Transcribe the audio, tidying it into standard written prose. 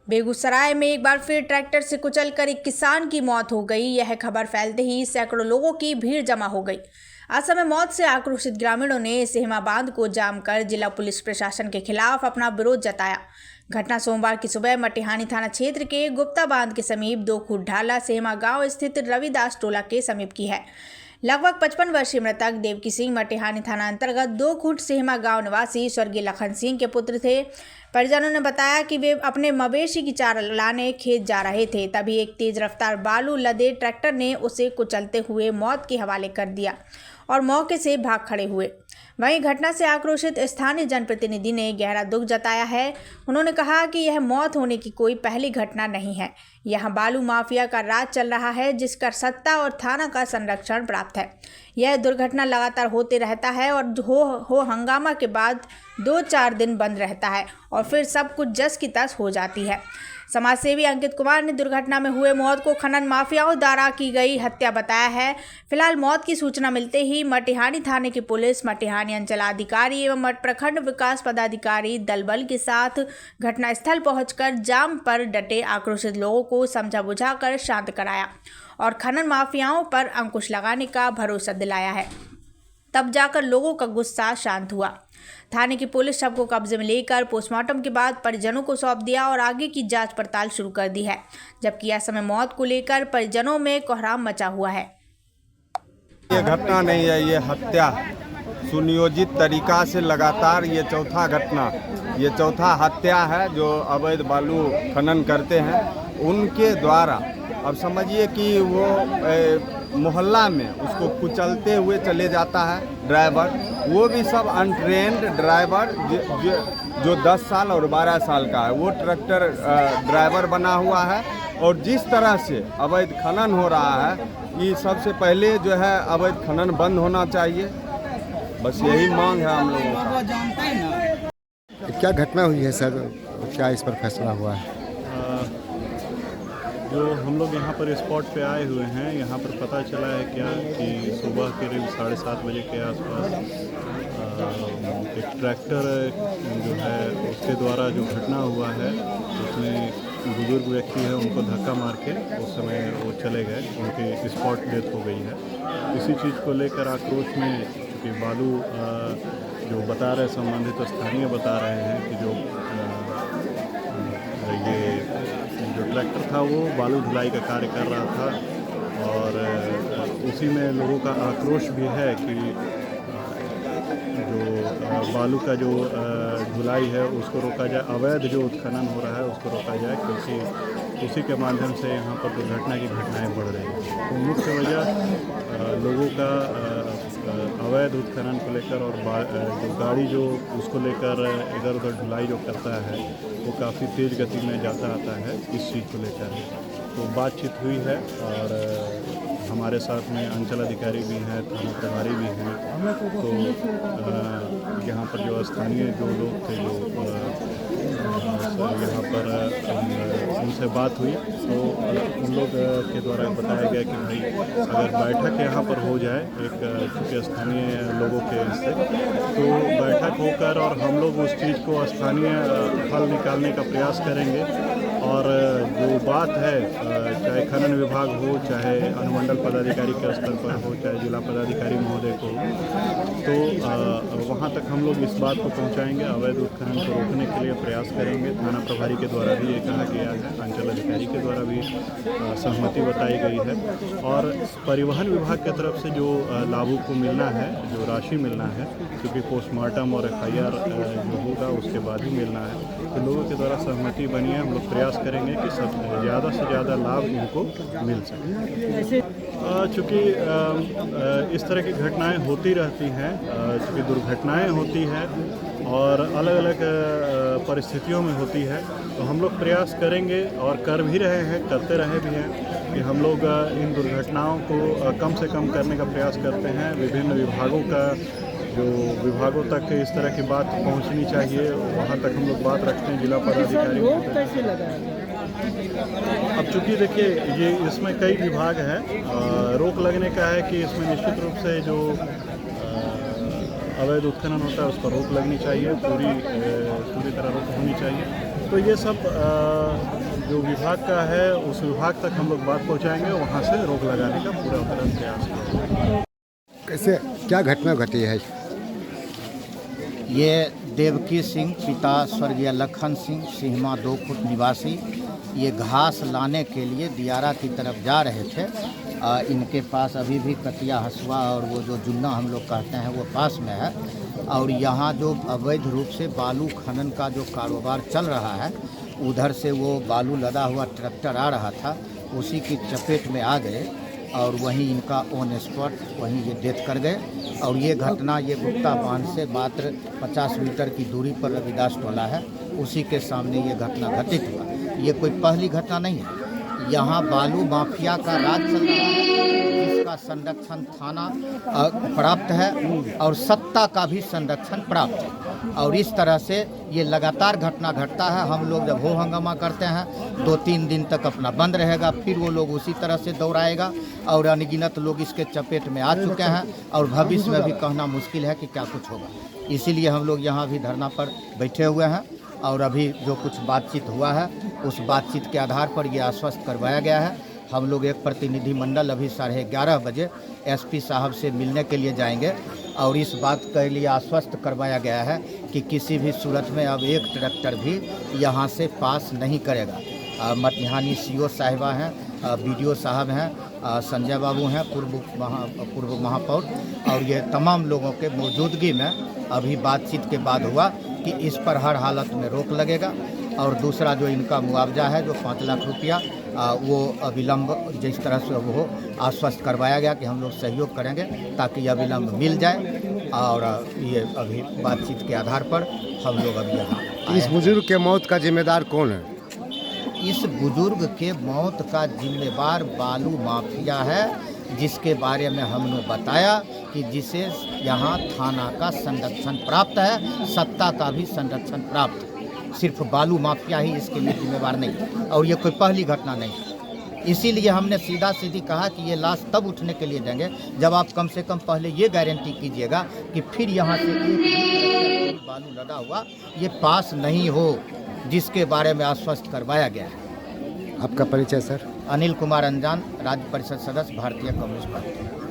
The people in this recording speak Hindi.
बेगूसराय में एक बार फिर ट्रैक्टर से कुचलकर एक किसान की मौत हो गई। यह खबर फैलते ही सैकड़ों लोगों की भीड़ जमा हो गई। असमय मौत से आक्रोशित ग्रामीणों ने सेहमा बांध को जाम कर जिला पुलिस प्रशासन के खिलाफ अपना विरोध जताया। घटना सोमवार की सुबह मटिहानी थाना क्षेत्र के गुप्ता बांध के समीप 2 खूट ढाला सेहमा गांव स्थित रविदास टोला के समीप की है। लगभग 55 वर्षीय मृतक देवकी सिंह मटिहानी थाना अंतर्गत 2 खूट सेहमा गांव निवासी स्वर्गीय लखन सिंह के पुत्र थे। परिजनों ने बताया कि वे अपने मवेशी की चारा लाने खेत जा रहे थे, तभी एक तेज रफ्तार बालू लदे ट्रैक्टर ने उसे कुचलते हुए मौत के हवाले कर दिया और मौके से भाग खड़े हुए। वहीं घटना से आक्रोशित स्थानीय जनप्रतिनिधि ने गहरा दुख जताया है। उन्होंने कहा कि यह मौत होने की कोई पहली घटना नहीं है। यहाँ बालू माफिया का राज चल रहा है, जिसका सत्ता और थाना का संरक्षण प्राप्त है। यह दुर्घटना लगातार होते रहता है और हो हंगामा के बाद 2-4 दिन बंद रहता है और फिर सब कुछ जस की तस हो जाती है। समाजसेवी अंकित कुमार ने दुर्घटना में हुए मौत को खनन माफियाओं द्वारा की गई हत्या बताया है। फिलहाल मौत की सूचना मिलते ही मटिहानी थाने की पुलिस, मटिहानी अंचलाधिकारी एवं प्रखंड विकास पदाधिकारी दल बल के साथ घटनास्थल पहुंचकर जाम पर डटे आक्रोशित लोगों को समझा बुझाकर शांत कराया और खनन माफियाओं पर अंकुश लगाने का भरोसा दिलाया है। तब जाकर लोगों का गुस्सा शांत हुआ। थाने की पुलिस शव को कब्जे में लेकर पोस्टमार्टम के बाद परिजनों को सौंप दिया और आगे की जांच पड़ताल शुरू कर दी है, जबकि असमय मौत को लेकर परिजनों में कोहराम मचा हुआ है। ये घटना नहीं है, ये हत्या सुनियोजित तरीका से लगातार ये चौथा हत्या है जो अवैध बालू खनन करते हैं उनके द्वारा। अब समझिए कि वो मोहल्ला में उसको कुचलते हुए चले जाता है ड्राइवर, वो भी सब अनट्रेंड ड्राइवर जो 10 साल और 12 साल का है, वो ट्रैक्टर ड्राइवर बना हुआ है। और जिस तरह से अवैध खनन हो रहा है, ये सबसे पहले जो है अवैध खनन बंद होना चाहिए, बस यही मांग है हम लोगों का। क्या घटना हुई है सर, क्या इस पर फैसला हुआ है? जो हम लोग यहाँ पर स्पॉट पे आए हुए हैं, यहाँ पर पता चला है क्या कि सुबह करीब 7:30 बजे के आसपास एक ट्रैक्टर जो है उसके द्वारा जो घटना हुआ है उसमें बुजुर्ग व्यक्ति है, उनको धक्का मार के उस समय वो चले गए, उनकी स्पॉट डेथ हो गई है। इसी चीज़ को लेकर आक्रोश में चूँकि बालू जो बता रहे संबंधित स्थानीय बता रहे हैं कि जो ट्रैक्टर था वो बालू धुलाई का कार्य कर रहा था और उसी में लोगों का आक्रोश भी है कि जो बालू का जो धुलाई है उसको रोका जाए, अवैध जो उत्खनन हो रहा है उसको रोका जाए, क्योंकि उसी के माध्यम से यहाँ पर दुर्घटना की घटनाएं बढ़ रही हैं। तो मुख्य वजह लोगों का अवैध उत्खनन को लेकर और जो गाड़ी जो उसको लेकर इधर उधर ढुलाई जो करता है वो काफ़ी तेज़ गति में जाता आता है, इस चीज़ को लेकर तो बातचीत हुई है। और हमारे साथ में अंचल अधिकारी भी हैं, थाना प्रभारी भी हैं, तो यहाँ पर जो स्थानीय जो लोग थे जो यहाँ पर उनसे बात हुई तो उन लोग के द्वारा बताया गया कि भाई अगर बैठक यहाँ पर हो जाए एक चूँकि स्थानीय लोगों के इससे, तो बैठक होकर और हम लोग उस चीज़ को स्थानीय हल निकालने का प्रयास करेंगे। और जो बात है, चाहे खनन विभाग हो, चाहे अनुमंडल पदाधिकारी के स्तर पर हो, चाहे जिला पदाधिकारी महोदय को, तो वहाँ तक हम लोग इस बात को पहुँचाएंगे, अवैध उत्खनन को रोकने के लिए प्रयास करेंगे। थाना प्रभारी के द्वारा भी ये कहा गया है, अंचल अधिकारी के द्वारा भी सहमति बताई गई है और परिवहन विभाग की तरफ से जो लाभुक को मिलना है, जो राशि मिलना है, क्योंकि पोस्टमार्टम और FIR जो होगा उसके बाद ही मिलना है, तो लोगों के द्वारा सहमति बनी है। हम लोग प्रयास करेंगे कि सब ज़्यादा से ज़्यादा लाभ उनको मिल सके। चूँकि इस तरह की घटनाएं होती रहती हैं, चूँकि दुर्घटनाएं होती हैं और अलग अलग परिस्थितियों में होती है, तो हम लोग प्रयास करेंगे और कर भी रहे हैं, करते रहे भी हैं कि हम लोग इन दुर्घटनाओं को कम से कम करने का प्रयास करते हैं। विभिन्न विभागों का जो विभागों तक इस तरह की बात पहुंचनी चाहिए, वहां तक हम लोग बात रखते हैं। जिला पदाधिकारी कैसे लगा? अब चूँकि देखिए ये इसमें कई विभाग हैं, रोक लगने का है कि इसमें निश्चित रूप से जो अवैध उत्खनन होता है उस पर रोक लगनी चाहिए, पूरी तरह रोक होनी चाहिए। तो ये सब जो विभाग का है उस विभाग तक हम लोग बात पहुंचाएंगे, वहां से रोक लगाने का पूरा तरह प्रयास करेंगे। कैसे क्या घटना घटी है? ये देवकी सिंह पिता स्वर्गीय लखन सिंह सिहमा 2 फुट निवासी ये घास लाने के लिए दियारा की तरफ जा रहे थे। इनके पास अभी भी कटिया, हसुआ और वो जो जुन्ना हम लोग कहते हैं वो पास में है। और यहाँ जो अवैध रूप से बालू खनन का जो कारोबार चल रहा है, उधर से वो बालू लदा हुआ ट्रैक्टर आ रहा था, उसी की चपेट में आ गए और वहीं इनका ऑन स्पॉट वहीं ये डेथ कर गए। और ये घटना ये गुप्ता बांध से मात्र 50 मीटर की दूरी पर रविदास टोला है, उसी के सामने ये घटना घटित हुआ। ये कोई पहली घटना नहीं है। यहाँ बालू माफिया का राज चल रहा है, जिसका संरक्षण थाना प्राप्त है और सत्ता का भी संरक्षण प्राप्त है। और इस तरह से ये लगातार घटना घटता है। हम लोग जब हो हंगामा करते हैं 2-3 दिन तक अपना बंद रहेगा, फिर वो लोग उसी तरह से दौड़ाएगा और अनगिनत लोग इसके चपेट में आ चुके हैं और भविष्य में भी कहना मुश्किल है कि क्या कुछ होगा। इसीलिए हम लोग यहाँ भी धरना पर बैठे हुए हैं और अभी जो कुछ बातचीत हुआ है उस बातचीत के आधार पर ये आश्वस्त करवाया गया है। हम लोग एक प्रतिनिधिमंडल अभी 11:30 बजे एसपी साहब से मिलने के लिए जाएंगे और इस बात के लिए आश्वस्त करवाया गया है कि किसी भी सूरत में अब एक ट्रैक्टर भी यहाँ से पास नहीं करेगा। मटिहानी सीओ साहिबा हैं, बीडीओ साहब हैं, संजय बाबू हैं पूर्व महापौर, और ये तमाम लोगों के मौजूदगी में अभी बातचीत के बाद हुआ कि इस पर हर हालत में रोक लगेगा। और दूसरा जो इनका मुआवजा है जो 5 लाख रुपया वो अविलंब जिस तरह से वो हो आश्वस्त करवाया गया कि हम लोग सहयोग करेंगे ताकि अविलंब मिल जाए। और ये अभी बातचीत के आधार पर हम लोग अभी यहाँ इस बुजुर्ग के मौत का जिम्मेदार कौन है? इस बुजुर्ग के मौत का जिम्मेदार बालू माफिया है, जिसके बारे में हमने बताया कि जिसे यहाँ थाना का संरक्षण प्राप्त है, सत्ता का भी संरक्षण प्राप्त है। सिर्फ बालू माफिया ही इसके लिए जिम्मेवार नहीं और ये कोई पहली घटना नहीं। इसीलिए हमने सीधा सीधी कहा कि ये लाश तब उठने के लिए देंगे जब आप कम से कम पहले ये गारंटी कीजिएगा कि फिर यहाँ से एक बालू लदा हुआ ये पास नहीं हो, जिसके बारे में आश्वस्त करवाया गया है। आपका परिचय सर? अनिल कुमार अंजान, राज्य परिषद सदस्य, भारतीय कम्युनिस्ट पार्टी।